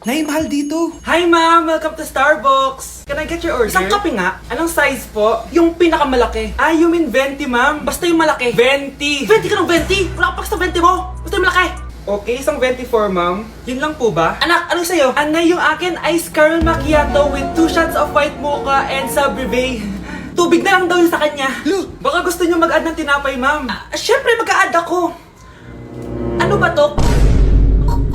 Nay, mahal dito. Hi ma'am! Welcome to Starbucks! Can I get your order? Isang kape nga? Anong size po? Yung pinakamalaki. Ah, you mean 20 ma'am? Basta yung malaki. 20! 20 ka ng 20! Wala ka pa sa 20 mo! Basta yung malaki! Okay, isang 24 ma'am. Yun lang po ba? Anak, ano sa'yo? Anay, yung akin ice caramel macchiato with 2 shots of white mocha and Sabrivay. Tubig na lang daw yun sa kanya. Baka gusto nyo mag-add ng tinapay ma'am. Syempre mag-a-add ako. Ano ba to?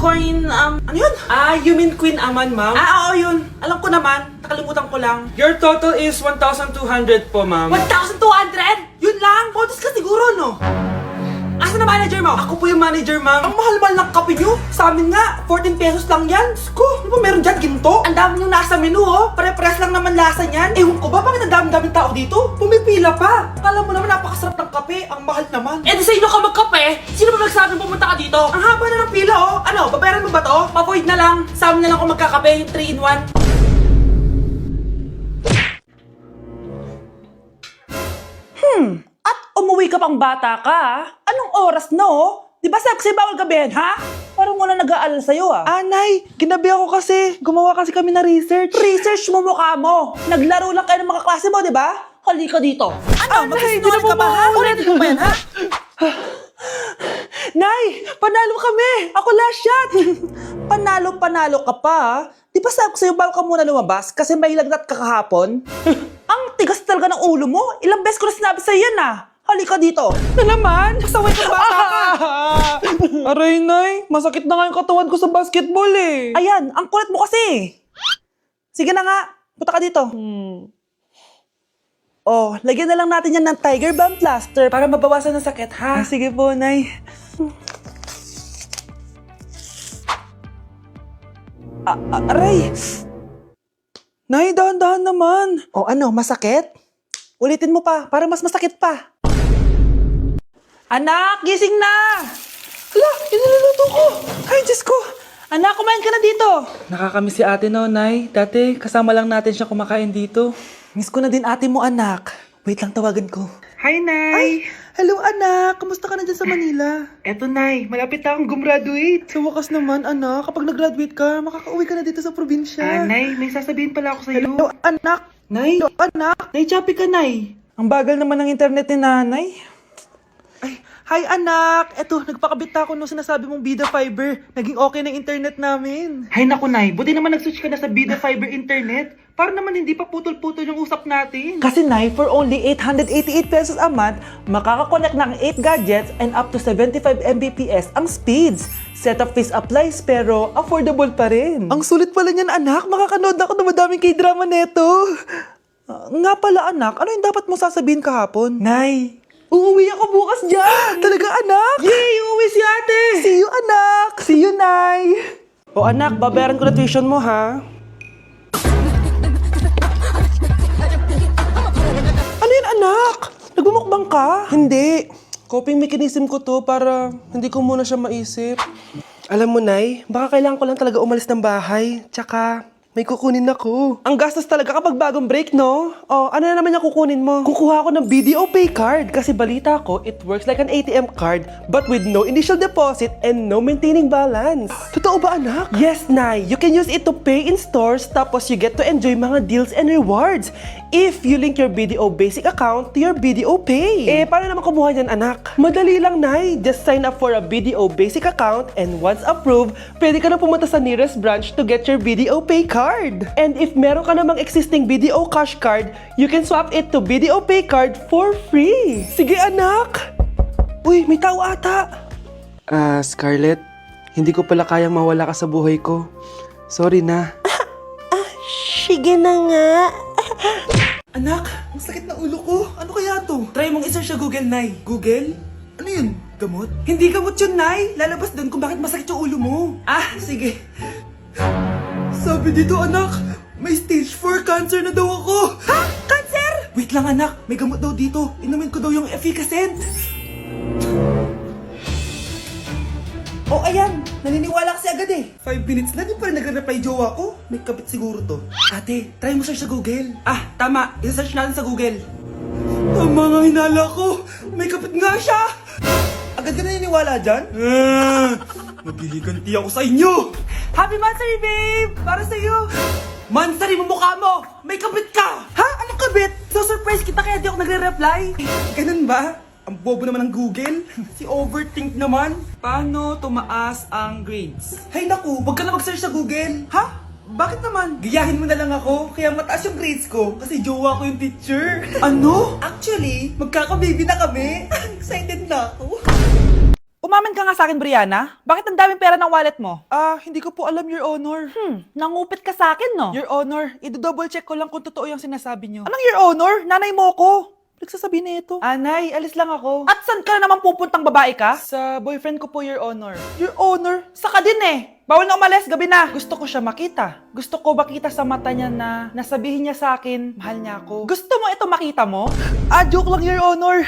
Coin, ano yun? Ah, you mean Queen Aman, ma'am? Ah, oo yun. Alam ko naman. Nakalimutan ko lang. Your total is 1,200 po, ma'am. 1,200? Yun lang? Bonus ka siguro, no? Asa na manager mo? Ako po yung manager, ma'am. Ang mahal-mahal ng kape nyo. Sa amin nga, 14 pesos lang yan. Sko, ano ba meron dyan? Ginto? Ang dami yung nasa menu, oh. Pare-pares lang naman lasa niyan. Ewan ko ba, bakit ang dami-daming tao dito? Pumipila pa. Kala mo naman napakasarap ng kape. Ang mahal naman. Eh, di sa inyo ka magkape? Sino ba nagsabing pumunta ka dito? Ang haba na ng pila, oh. Ano, babayaran mo ba to? Pa-void na lang. Sa amin na lang kung magkakape, yung 3-in-1. At umuwi ka pang bata ka, ah. Anong oras na, oh? Di ba sabi kasi bawal gabihan, ha? Parang wala nag-aalala sa'yo, ah. Nay, ginabi ako kasi. Gumawa kasi kami na research. Research mo mukha mo. Naglaro lang kayo ng mga klase mo, di ba? Halika dito. Ano, Nay, magsisinungaling ka ba, ha? Ulitin ko ba yan, ha? Nay, panalo kami. Ako last shot. Panalo ka pa, ha? Di ba sabi ko sa'yo, bago ka muna lumabas kasi may lagnat ka kahapon? Ang tigas talaga ng ulo mo. Ilang beses ko na sinabi sa'yo yan, ah. Halika dito. Na naman? Pasaway kang bata ka. Aray, Nay. Masakit na nga yung katawan ko sa basketball, eh. Ayan, ang kulit mo kasi. Sige na nga, punta ka dito. Oh, lagyan na lang natin yan ng Tiger Balm plaster para mabawasan ng sakit, ha? Sige po, Nay. Aray! Nay, dahan-dahan naman. O ano, masakit? Ulitin mo pa, para mas masakit pa. Anak, gising na! Hala, iniluluto ko. Ay, Diyos ko. Anak, kumain ka na dito. Nakakamiss si ate, no, Nay. Dati, kasama lang natin siya kumakain dito. Miss ko na din ate mo, anak. Wait lang, tawagan ko. Hi, Nay. Hello, anak. Kamusta ka na dyan sa Manila? Eto, Nay. Malapit na akong gumraduate. Sa wakas naman, anak. Kapag nag-graduate ka, makakauwi ka na dito sa probinsya. Nay, may sasabihin pala ako sa'yo. Hello, anak. Nay, Hello, anak. Nay, choppy ka, Nay. Ang bagal naman ng internet ni nanay. Ay, hi, anak. Eto, nagpakabit na ako nung sinasabi mong Bida Fiber. Naging okay na internet namin. Hay naku, Nay. Buti naman nag-switch ka na sa Bida Fiber Internet. Para naman hindi pa putol-putol yung usap natin. Kasi Nay, for only 888 pesos a month, makakakonect ng 8 gadgets and up to 75 Mbps ang speeds. Setup fees applies pero affordable pa rin. Ang sulit pala niyan, anak. Makakanood ako ng madaming K-drama neto. Nga pala, anak. Ano yung dapat mo sasabihin kahapon? Nay, uuwi ako bukas dyan! Talaga, anak? Yay! Uuwi si ate! See you, anak! See you, Nay! O anak, babayaran ko na tuition mo, ha? Ano yun, anak? Nagmumukbang ka? Hindi. Coping mechanism ko to para hindi ko muna siya maisip. Alam mo, Nay, baka kailangan ko lang talaga umalis ng bahay. Tsaka, may kukunin ako. Ang gastos talaga kapag bagong break, no? Oh, ano na naman yung kukunin mo? Kukuha ako ng BDO Pay card kasi balita ko, it works like an ATM card but with no initial deposit and no maintaining balance. Totoo ba, anak? Yes, Nay. You can use it to pay in stores tapos you get to enjoy mga deals and rewards if you link your BDO Basic account to your BDO Pay. Eh, paano naman kumuha niyan, anak? Madali lang, Nay. Just sign up for a BDO Basic account and once approved, pwede ka na pumunta sa nearest branch to get your BDO Pay card. And if meron ka namang existing BDO Cash card, you can swap it to BDO Pay card for free. Sige, anak! Uy, may tao ata! Scarlett, hindi ko pala kayang mawala ka sa buhay ko. Sorry na. Sige na nga. Anak, ang sakit na ulo ko. Ano kaya to? Try mong isearch sa Google, Nay. Google? Ano yun? Gamot? Hindi gamot yun, Nay. Lalabas doon kung bakit masakit yung ulo mo. Ah, sige. Sabi dito, anak, may stage 4 cancer na daw ako. Ha? Cancer? Wait lang, anak. May gamot daw dito. Inumin ko daw yung Efficacent. Oh, ayan. Naniniwala kasi agad eh. 5 minutes na, di pa rin nag-reply jowa ko. May kabit siguro to. Ate, try mo search sa Google. Ah, tama. I-search natin sa Google. Tama nga hinala ko. May kapit nga siya. Agad ka naniniwala dyan? Maghihiganti ako sa inyo. Happy Mansari, babe! Para sa'yo! Mansari mo mukha mo! May kabit ka! Ha? Anong kabit? So surprise kita kaya di ako nagre-reply. Ganun ba? Ang bobo naman ng Google. Si overthink naman. Paano tumaas ang grades? Hay naku, wag ka na mag-search sa Google. Ha? Bakit naman? Gayahin mo na lang ako, kaya mataas yung grades ko kasi jowa ko yung teacher. Ano? Actually, magkaka-baby na kami. Excited na ako. Umamin ka nga sa akin, Brianna. Bakit ang daming pera ng wallet mo? Hindi ko po alam, Your Honor. Nangupit ka sa akin, no? Your Honor, i-double check ko lang kung totoo yung sinasabi niyo. Anong Your Honor? Nanay mo ko. Nagsasabi na ito. Anay, alis lang ako. At saan ka na naman pupuntang babae ka? Sa boyfriend ko po, Your Honor. Your Honor, saka din eh. Bawal na umalis, gabi na. Gusto ko siya makita. Gusto ko makita sa mata niya na nasabihin niya sa akin, mahal niya ako. Gusto mo ito makita mo? Joke lang, Your Honor.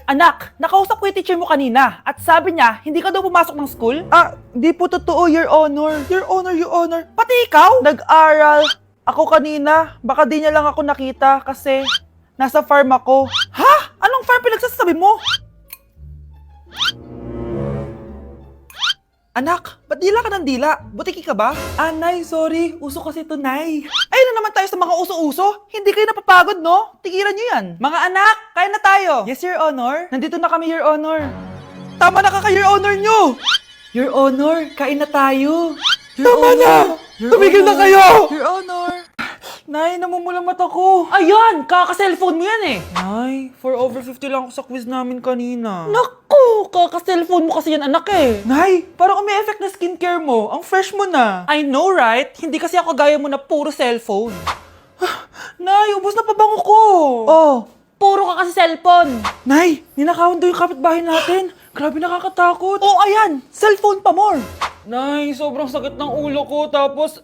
Anak, nakausap ko yung teacher mo kanina at sabi niya, hindi ka daw pumasok ng school? Di po totoo, Your Honor. Your Honor. Pati ikaw? Nag-aral. Ako kanina, baka di niya lang ako nakita kasi nasa farm ako. Ha? Anong farm pinagsasabi mo? Anak, ba't dila ka ng dila? Butiki ka ba? Nay, sorry. Uso kasi to, Nay. Ayun na naman tayo sa mga uso-uso. Hindi kayo napapagod, no? Tigilan nyo yan. Mga anak, kain na tayo. Yes, Your Honor. Nandito na kami, Your Honor. Tama na Your Honor nyo. Your Honor, kain na tayo. Tama na! Tumigil na kayo! Your Honor. Nay, namumulang mata ko. Ayan, kaka-cellphone mo yan eh. Nay, 4 over 50 lang ako sa quiz namin kanina. Naku, kaka-cellphone mo kasi yan anak eh. Nay, parang umi-effect na skincare mo. Ang fresh mo na. I know, right? Hindi kasi ako gaya mo na puro cellphone. Nay, ubos na pabango ko. Oh, puro ka kasi cellphone. Nay, ninakawan daw yung kapitbahay natin. Grabe nakakatakot. Oh, ayan, cellphone pa more. Nay, sobrang sakit ng ulo ko. Tapos,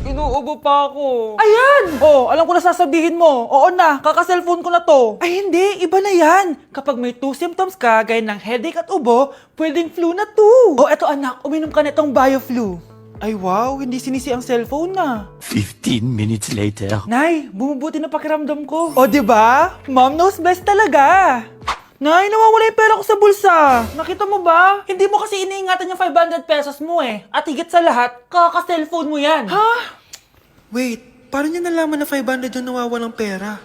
inuubo pa ako. Ayan! Oh, alam ko na sasabihin mo. Oo na, kaka-cellphone ko na to. Ay, hindi. Iba na yan. Kapag may 2 symptoms ka, gaya ng headache at ubo, pwedeng flu na 2. Oh, eto anak, uminom ka na itong BioFlu. Ay, wow. Hindi sinisi ang cellphone na. 15 minutes later. Nay, bumubuti na pakiramdam ko. O, diba? Mom knows best talaga. Nay, nawawala yung pera ko sa bulsa. Nakita mo ba? Hindi mo kasi iniingatan yung 500 pesos mo eh. At higit sa lahat, kaka-cellphone mo yan. Ha? Wait, paano niya nalaman na 500 yung nawawalang pera?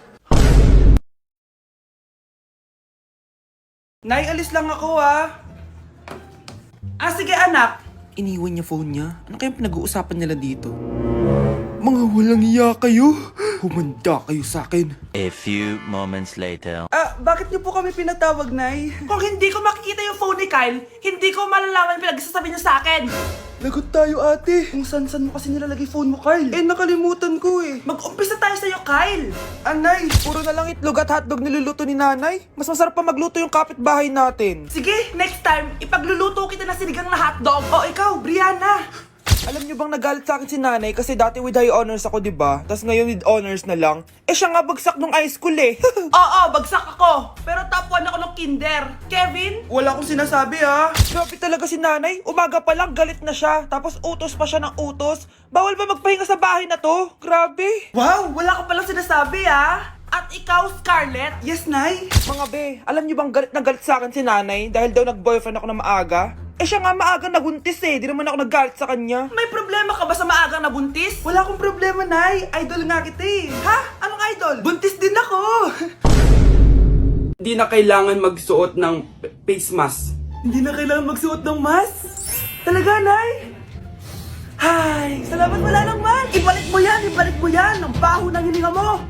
Nay, alis lang ako sige anak. Iniwan niya phone niya? Ano kayang pinag-uusapan nila dito? Mga walang iya kayo. Humanda kayo sa akin. A few moments later. Bakit niyo po kami pinatawag, Nay? Kung hindi ko makikita yung phone ni Kyle, hindi ko malalaman yung pinagsasabi niya sa akin. Lagot tayo, ate. Kung san-san mo kasi nilalagay phone mo, Kyle. Nakalimutan ko eh. Mag-umpisa tayo sa'yo, Kyle. Anay, puro na lang itlog at hotdog niluluto ni nanay. Mas masarap pa magluto yung kapitbahay natin. Sige, next time, ipagluluto kita ng sinigang na hotdog. O ikaw, Brianna. Alam niyo bang nagalit sa akin si nanay kasi dati with high honors ako, di ba? Tapos ngayon with honors na lang. Siya nga bagsak nung high school eh. Oo, bagsak ako. Pero top 1 ako ng kinder. Kevin? Wala akong sinasabi ha. Grabe talaga si nanay. Umaga pa lang galit na siya. Tapos utos pa siya ng utos. Bawal ba magpahinga sa bahay na to? Grabe. Wow, wala ka palang sinasabi ah. At ikaw, Scarlett? Yes, Nay. Mga be, alam niyo bang galit na galit sa akin si nanay dahil daw nag-boyfriend ako na maaga? Siya nga maaga nabuntis eh. Di naman ako nagalit sa kanya. May problema ka ba sa maagang nabuntis? Wala akong problema, Nay. Idol nga kita eh. Ha? Anong idol? Buntis din ako. Hindi na kailangan magsuot ng face mask. Hindi na kailangan magsuot ng mask. Talaga, Nay? Hay, salamat wala lang man. Ibalik mo yan. Ang baho ng hininga mo.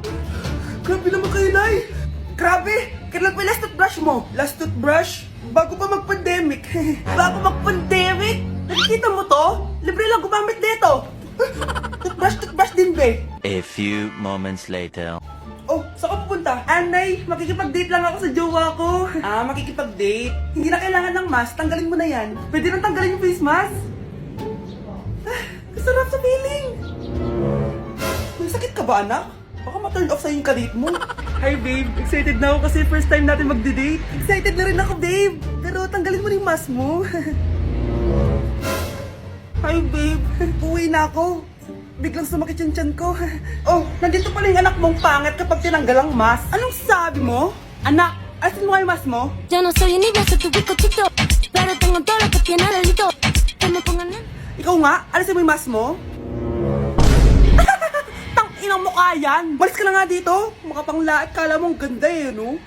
Grabe naman kayo, Nay. Grabe, kailan pa yung last toothbrush mo? Last toothbrush? Bago pa mag-pandemic. Bago mag-pandemic? Nakikita mo to? Libre lang gumamit dito. Toothbrush din, be. A few moments later. Oh, saan ka pupunta? Anay, makikipag-date lang ako sa jowa ko. Makikipag-date? Hindi na kailangan ng mask, tanggalin mo na yan. Pwede nang tanggalin yung face mask? Kasarap sa feeling. May sakit ka ba, anak? Baka ma-turn off sa'yo yung kadate mo. Hi, babe. Excited na ako kasi first time natin mag-date. Excited na rin ako, babe. Pero tanggalin mo na yung mask mo. Hi, babe. Uwi na ako. Biglang sumakit yung tiyan ko. Oh, nandito pala yung anak mong pangit kapag tinanggal ang mask. Anong sabi mo? Anak, asin mo yung mask mo? Yo no soy un niño, soy tu bizcochito, pero tengo todo lo que tiene delito. Que me pongan en... Ikaw nga, alisin mo yung mask mo. Tang inang mukha yan. Malis ka na nga dito. Makapanglaat, kala mo ang ganda eh, no?